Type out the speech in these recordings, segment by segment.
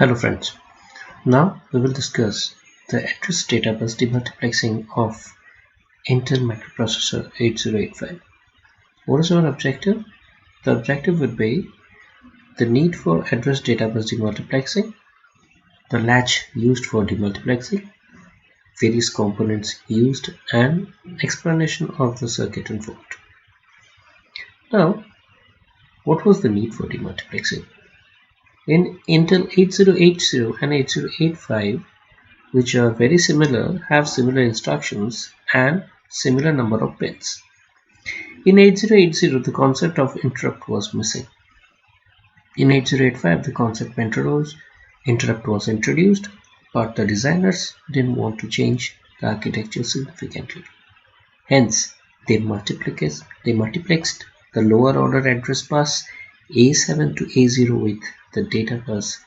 Hello friends, now we will discuss the address data bus demultiplexing of Intel microprocessor 8085. What is our objective? The objective would be the need for address data bus demultiplexing, the latch used for demultiplexing, various components used, and explanation of the circuit involved. Now, what was the need for demultiplexing? In Intel 8080 and 8085, which are very similar, have similar instructions and similar number of pins. In 8080, the concept of interrupt was missing. In 8085, the concept of interrupt was introduced, but the designers didn't want to change the architecture significantly. Hence, they multiplexed the lower order address bus A7 to A0 with the data bus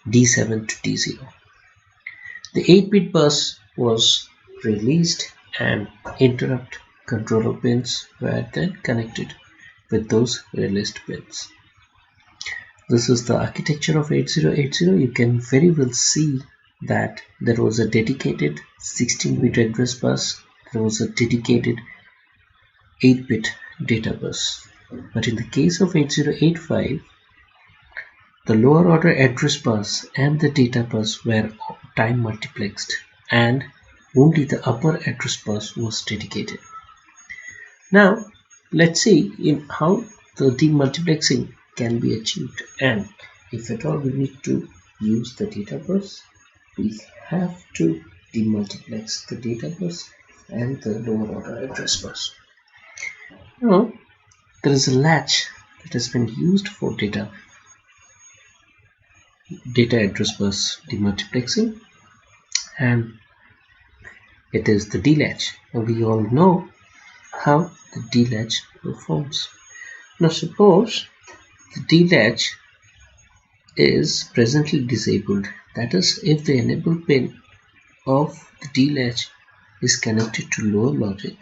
D7 to D0. The 8-bit bus was released and interrupt controller pins were then connected with those released pins. This is the architecture of 8080. You can very well see that there was a dedicated 16-bit address bus, there was a dedicated 8-bit data bus. But in the case of 8085, the lower order address bus and the data bus were time multiplexed and only the upper address bus was dedicated. Now let's see in how the demultiplexing can be achieved, and if at all we need to use the data bus, we have to demultiplex the data bus and the lower order address bus. Now there is a latch that has been used for data address bus demultiplexing, and it is the D-latch. We all know how the D-latch performs. Now suppose the D-latch is presently disabled, that is, if the enable pin of the D-latch is connected to lower logic,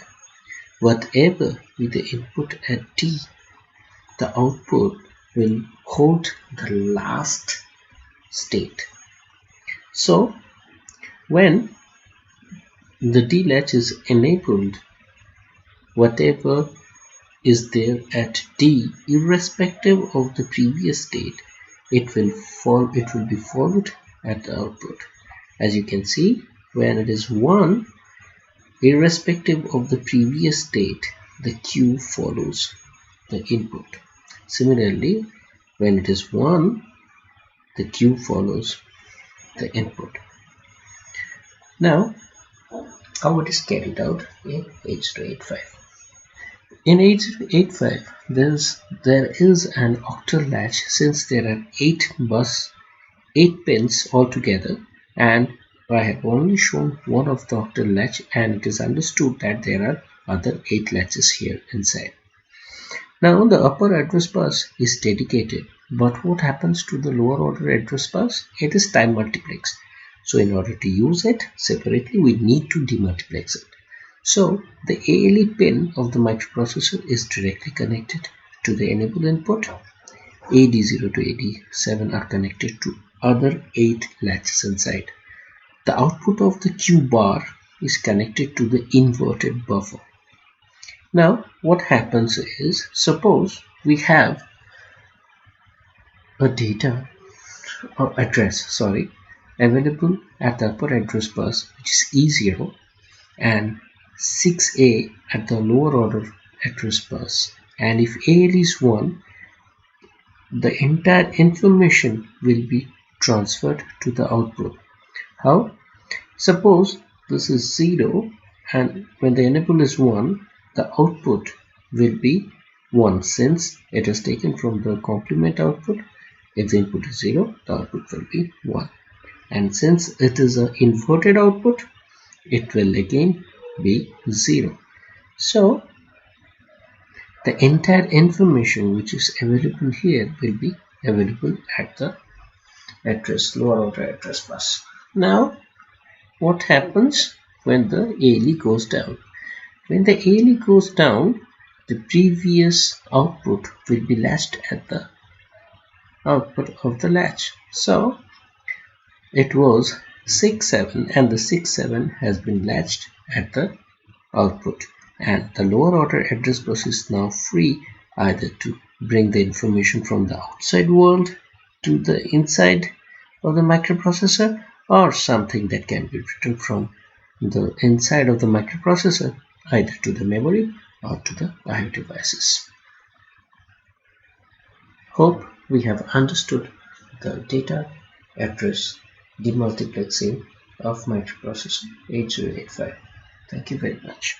whatever be the input at D, the output will hold the last state. So when the D-latch is enabled, whatever is there at D, irrespective of the previous state, it will be followed at the output. As you can see, when it is 1, irrespective of the previous state, the Q follows the input. Similarly, when it is 1, the Q follows the input. Now, how it is carried out in 8085? In 8085, there is an octal latch, since there are 8 pins altogether, and I have only shown one of the octal latch, and it is understood that there are other 8 latches here inside. Now the upper address bus is dedicated, but what happens to the lower order address bus? It is time multiplexed. So in order to use it separately, we need to demultiplex it. So the ALE pin of the microprocessor is directly connected to the enable input. AD0 to AD7 are connected to other 8 latches inside. The output of the Q bar is connected to the inverted buffer. Now what happens is, suppose we have a address available at the upper address bus, which is E0, and 6A at the lower order address bus, and if AL is 1, the entire information will be transferred to the output. How? Suppose this is 0, and when the enable is 1, the output will be 1, since it is taken from the complement output. If the input is 0, the output will be 1, and since it is an inverted output, it will again be 0. So the entire information which is available here will be available at the lower order address bus. Now what happens when the ALE goes down? When the ALE goes down, the previous output will be latched at the output of the latch. So it was 6-7, and the 6-7 has been latched at the output, and the lower order address bus is now free either to bring the information from the outside world to the inside of the microprocessor, or something that can be written from the inside of the microprocessor either to the memory or to the IO devices. Hope we have understood the data address demultiplexing of microprocessor 8085. Thank you very much.